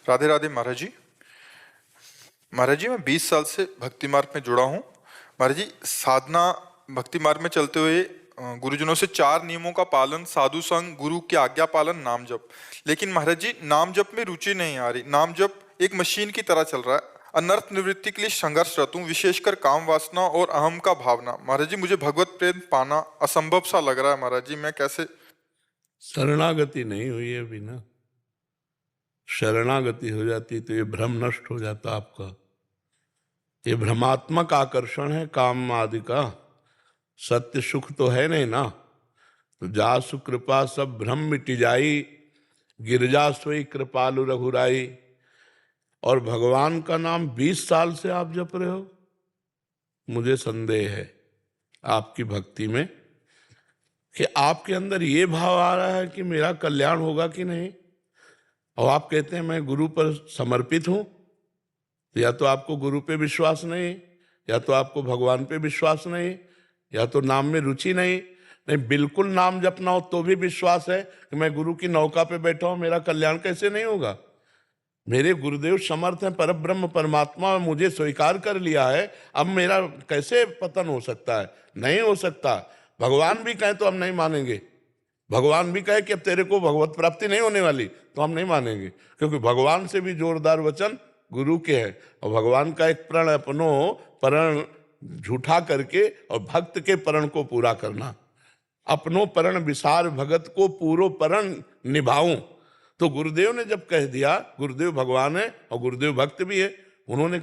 राधे राधे महाराज जी। महाराज जी, मैं 20 साल से भक्ति मार्ग में जुड़ा हूँ। महाराज जी, साधना भक्ति मार्ग में चलते हुए गुरुजनों से 4 नियमों का पालन, साधु संग, गुरु की आज्ञा पालन, नाम जप। लेकिन महाराज जी, नाम जप में रुचि नहीं आ रही। नाम जप एक मशीन की तरह चल रहा है। अनर्थ निवृत्ति के लिए संघर्षरत हूँ, विशेषकर काम वासना और अहम का भावना। महाराज जी, मुझे भगवत प्रेम पाना असंभव सा लग रहा है। महाराज जी, मैं कैसे? शरणागति नहीं हुई है अभी ना। शरणागति हो जाती तो ये भ्रम नष्ट हो जाता आपका। ये भ्रमात्मक आकर्षण है काम आदि का, सत्य सुख तो है नहीं ना। तो जासु कृपा सब भ्रम मिटी जाई, गिरजा सोई कृपालु रघुराई। और भगवान का नाम 20 साल से आप जप रहे हो। मुझे संदेह है आपकी भक्ति में कि आपके अंदर ये भाव आ रहा है कि मेरा कल्याण होगा कि नहीं। और आप कहते हैं मैं गुरु पर समर्पित हूं। या तो आपको गुरु पे विश्वास नहीं, या तो आपको भगवान पे विश्वास नहीं, या तो नाम में रुचि नहीं। नहीं, बिल्कुल नाम जपना हो तो भी विश्वास है कि मैं गुरु की नौका पे बैठा हूं, मेरा कल्याण कैसे नहीं होगा। मेरे गुरुदेव समर्थ हैं, परब्रह्म परमात्मा मुझे स्वीकार कर लिया है, अब मेरा कैसे पतन हो सकता है? नहीं हो सकता। भगवान भी कहें तो हम नहीं मानेंगे। भगवान भी कहे कि अब तेरे को भगवत प्राप्ति नहीं होने वाली, तो हम नहीं मानेंगे। क्योंकि भगवान से भी जोरदार वचन गुरु के हैं। और भगवान का एक प्रण अपनो परण झूठा करके और भक्त के परण को पूरा करना। अपनो परण विसार भगत को पूरो परण निभाऊं। तो गुरुदेव ने जब कह दिया, गुरुदेव भगवान है और गुरुदेव भक्त भी है, उन्होंने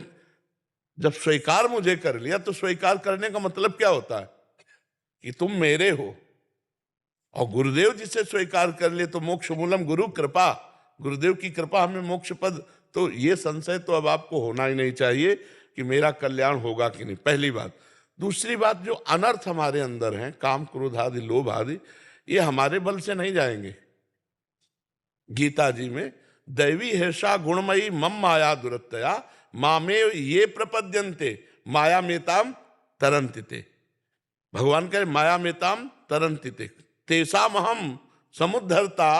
जब स्वीकार मुझे कर लिया, तो स्वीकार करने का मतलब क्या होता है कि तुम मेरे हो। और गुरुदेव जिसे स्वीकार कर ले तो मोक्ष मूलम गुरु कृपा, गुरुदेव की कृपा हमें मोक्ष पद। तो ये संशय तो अब आपको होना ही नहीं चाहिए कि मेरा कल्याण होगा कि नहीं, पहली बात। दूसरी बात, जो अनर्थ हमारे अंदर हैं, काम क्रोध आदि लोभ आदि, ये हमारे बल से नहीं जाएंगे। गीता जी में दैवी हेषा गुणमयी मम माया दुरत्तया मामे ये प्रपद्यन्ते माया मेताम तरंतिते। भगवान कहे माया मेताम तरंतिते तेसाम हम समुद्धरता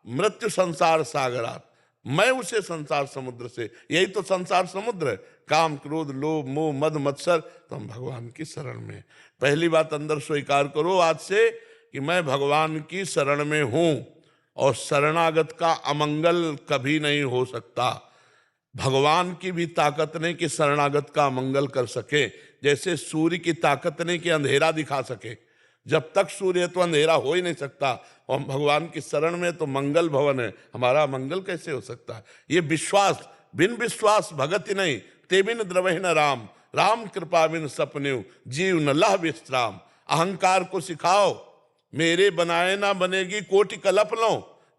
मृत्यु संसार सागरात। मैं उसे संसार समुद्र से, यही तो संसार समुद्र है, काम क्रोध लोभ मोह मद मत्सर। तो हम भगवान की शरण में। पहली बात अंदर स्वीकार करो आज से कि मैं भगवान की शरण में हूं। और शरणागत का अमंगल कभी नहीं हो सकता। भगवान की भी ताकत नहीं कि शरणागत का अमंगल कर सके। जैसे सूर्य की ताकत नहीं कि अंधेरा दिखा सके। जब तक सूर्य है तो अंधेरा हो ही नहीं सकता। और भगवान की शरण में तो मंगल भवन है, हमारा मंगल कैसे हो सकता है? ये विश्वास, बिन विश्वास भगति नहीं, ते बिन द्रवहि न राम, राम कृपा बिन सपन्यु जीव न लह विश्राम। अहंकार को सिखाओ, मेरे बनाए ना बनेगी कोटि कल्प लो,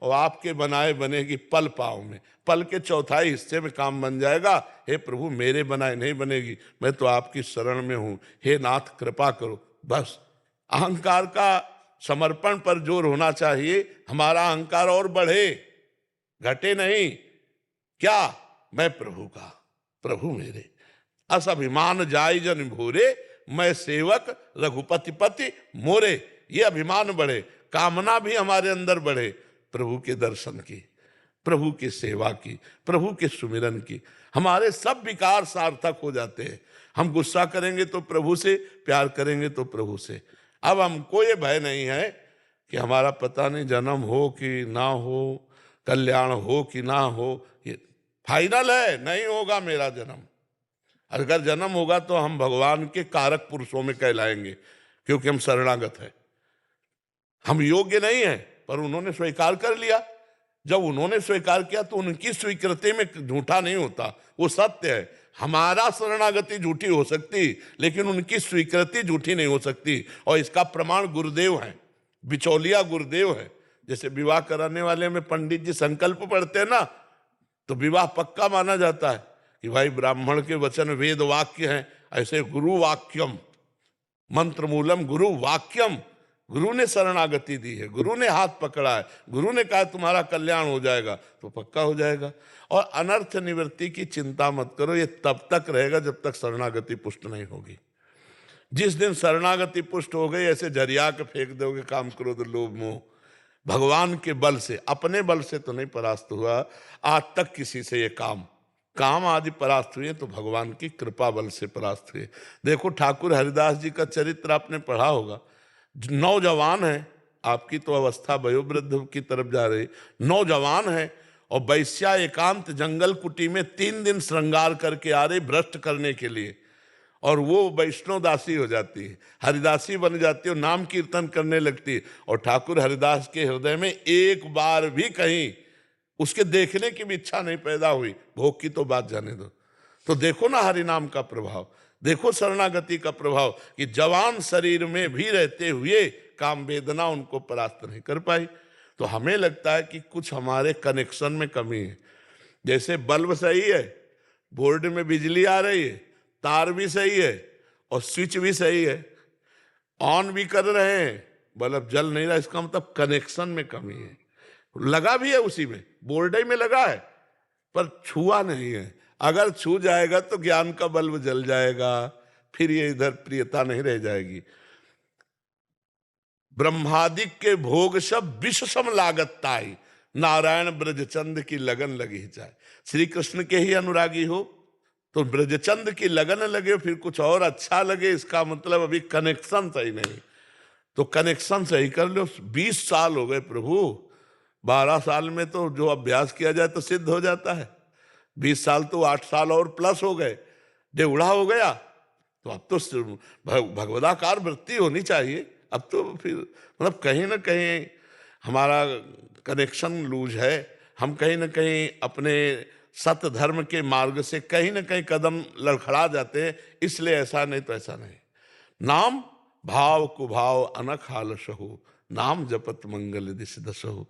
और आपके बनाए बनेगी पल पाँव में। पल के चौथाई हिस्से में काम बन जाएगा। हे प्रभु, मेरे बनाए नहीं बनेगी, मैं तो आपकी शरण में हूं, हे नाथ कृपा करो। बस अहंकार का समर्पण पर जोर होना चाहिए। हमारा अहंकार और बढ़े, घटे नहीं। क्या? मैं प्रभु का, प्रभु मेरे। अस अभिमान जाय जन भोरे, मैं सेवक रघुपति पति मोरे। ये अभिमान बढ़े, कामना भी हमारे अंदर बढ़े, प्रभु के दर्शन की, प्रभु की सेवा की, प्रभु के सुमिरन की। हमारे सब विकार सार्थक हो जाते हैं। हम गुस्सा करेंगे तो प्रभु से, प्यार करेंगे तो प्रभु से। अब हमको ये भय नहीं है कि हमारा पता नहीं जन्म हो कि ना हो, कल्याण हो कि ना हो। ये फाइनल है, नहीं होगा मेरा जन्म। अगर जन्म होगा तो हम भगवान के कारक पुरुषों में कहलाएंगे, क्योंकि हम शरणागत हैं। हम योग्य नहीं हैं, पर उन्होंने स्वीकार कर लिया। जब उन्होंने स्वीकार किया तो उनकी स्वीकृति में झूठा नहीं होता, वो सत्य है। हमारा शरणागति झूठी हो सकती, लेकिन उनकी स्वीकृति झूठी नहीं हो सकती। और इसका प्रमाण गुरुदेव हैं, बिचौलिया गुरुदेव है। जैसे विवाह कराने वाले में पंडित जी संकल्प पढ़ते हैं ना, तो विवाह पक्का माना जाता है कि भाई ब्राह्मण के वचन वेद वाक्य हैं। ऐसे गुरु वाक्यम मंत्र मूलम गुरु वाक्यम, गुरु ने शरणागति दी है, गुरु ने हाथ पकड़ा है, गुरु ने कहा तुम्हारा कल्याण हो जाएगा, तो पक्का हो जाएगा। और अनर्थ निवृत्ति की चिंता मत करो, ये तब तक रहेगा जब तक शरणागति पुष्ट नहीं होगी। जिस दिन शरणागति पुष्ट हो गई, ऐसे झरिया के फेंक दोगे काम क्रोध लोभ मोह, भगवान के बल से, अपने बल से तो नहीं परास्त हुआ आज तक किसी से। ये काम आदि परास्त हुए तो भगवान की कृपा बल से परास्त हुए। देखो ठाकुर हरिदास जी का चरित्र आपने पढ़ा होगा। नौजवान है, आपकी तो अवस्था वयोवृद्ध की तरफ जा रही, नौजवान है और वैश्या एकांत जंगल कुटी में 3 दिन श्रृंगार करके आ रही भ्रष्ट करने के लिए, और वो वैष्णव दासी हो जाती है, हरिदासी बन जाती है और नाम कीर्तन करने लगती है। और ठाकुर हरिदास के हृदय में एक बार भी कहीं उसके देखने की भी इच्छा नहीं पैदा हुई, भोग की तो बात जाने दो। तो देखो ना हरिनाम का प्रभाव, देखो शरणागति का प्रभाव, कि जवान शरीर में भी रहते हुए काम वेदना उनको परास्त नहीं कर पाई। तो हमें लगता है कि कुछ हमारे कनेक्शन में कमी है। जैसे बल्ब सही है, बोर्ड में बिजली आ रही है, तार भी सही है और स्विच भी सही है, ऑन भी कर रहे हैं, बल्ब जल नहीं रहा, इसका मतलब कनेक्शन में कमी है। लगा भी है उसी में, बोर्ड ही में लगा है, पर छुआ नहीं है। अगर छू जाएगा तो ज्ञान का बल्ब जल जाएगा, फिर ये इधर प्रियता नहीं रह जाएगी। ब्रह्मादिक के भोग सब विष सम लागत ताई, नारायण ब्रजचंद की लगन लगी जाए। श्री कृष्ण के ही अनुरागी हो तो ब्रजचंद की लगन लगे, फिर कुछ और अच्छा लगे, इसका मतलब अभी कनेक्शन सही नहीं। तो कनेक्शन सही कर लो। 20 साल हो गए प्रभु, 12 साल में तो जो अभ्यास किया जाए तो सिद्ध हो जाता है, 20 साल तो 8 साल और प्लस हो गए, डेढ़ा हो गया। तो अब तो भगवदाकार वृत्ति होनी चाहिए। अब तो फिर मतलब कहीं ना कहीं हमारा कनेक्शन लूज है, हम कहीं ना कहीं अपने सत्य धर्म के मार्ग से कहीं ना कहीं कदम लड़खड़ा जाते हैं। इसलिए ऐसा नहीं तो ऐसा नहीं। नाम भाव कुभाव अनख आलसहु, नाम जपत मंगल दिश दसहु।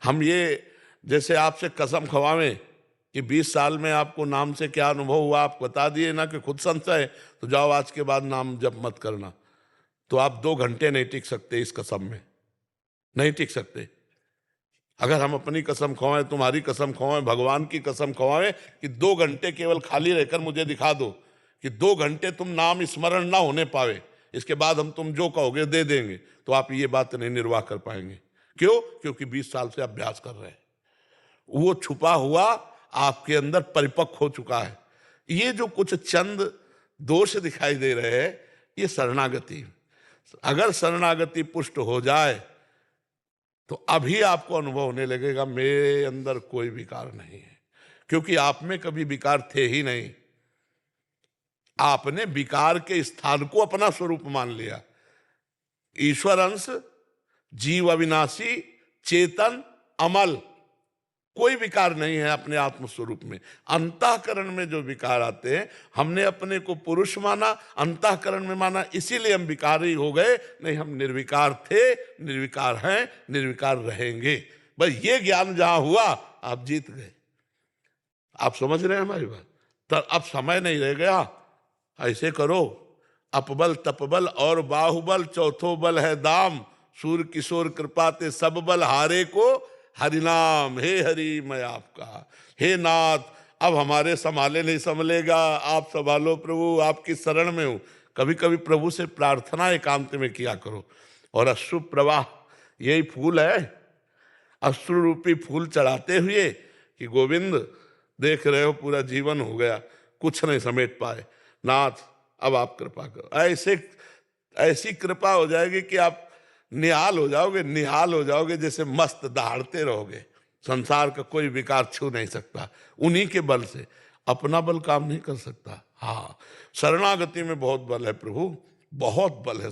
हम ये जैसे आपसे कसम खवावें कि 20 साल में आपको नाम से क्या अनुभव हुआ, आप बता दिए ना कि खुद संशय है, तो जाओ आज के बाद नाम जप मत करना। तो आप 2 घंटे नहीं टिक सकते इस कसम में, नहीं टिक सकते। अगर हम अपनी कसम खवाएं, तुम्हारी कसम खवाएं, भगवान की कसम खवाएं कि 2 घंटे केवल खाली रहकर मुझे दिखा दो कि 2 घंटे तुम नाम स्मरण ना होने पावे, इसके बाद हम तुम जो कहोगे दे देंगे, तो आप ये बात नहीं निर्वाह कर पाएंगे। क्यों? क्योंकि 20 साल से अभ्यास कर रहे हैं, वो छुपा हुआ आपके अंदर परिपक्व हो चुका है। ये जो कुछ चंद दोष दिखाई दे रहे हैं, ये शरणागति। अगर शरणागति पुष्ट हो जाए तो अभी आपको अनुभव होने लगेगा मेरे अंदर कोई विकार नहीं है, क्योंकि आप में कभी विकार थे ही नहीं। आपने विकार के स्थान को अपना स्वरूप मान लिया। ईश्वर अंश, जीव अविनाशी, चेतन, अमल, कोई विकार नहीं है अपने आत्म स्वरूप में। अंतःकरण में जो विकार आते हैं, हमने अपने को पुरुष माना, अंतःकरण में माना, इसीलिए हम विकारी हो गए। नहीं, हम निर्विकार थे, निर्विकार हैं, निर्विकार रहेंगे। बस ये ज्ञान जहां हुआ आप जीत गए। आप समझ रहे हैं हमारी बात? तो अब समय नहीं रह गया। ऐसे करो, अपबल तपबल और बाहुबल, चौथो बल है दाम, सूर किशोर कृपाते सब बल हारे को हरिनाम। हे हरि मैं आपका, हे नाथ अब हमारे संभाले नहीं संभलेगा, आप संभालो प्रभु, आपकी शरण में हूं। कभी कभी प्रभु से प्रार्थना एकांत में किया करो। और अश्रु प्रवाह यही फूल है, अश्रु रूपी फूल चढ़ाते हुए कि गोविंद देख रहे हो पूरा जीवन हो गया, कुछ नहीं समेट पाए, नाथ अब आप कृपा करो। ऐसी कृपा हो जाएगी कि आप निहाल हो जाओगे, निहाल हो जाओगे, जैसे मस्त दहाड़ते रहोगे। संसार का कोई विकार छू नहीं सकता, उन्हीं के बल से। अपना बल काम नहीं कर सकता। हाँ, शरणागति में बहुत बल है प्रभु, बहुत बल है।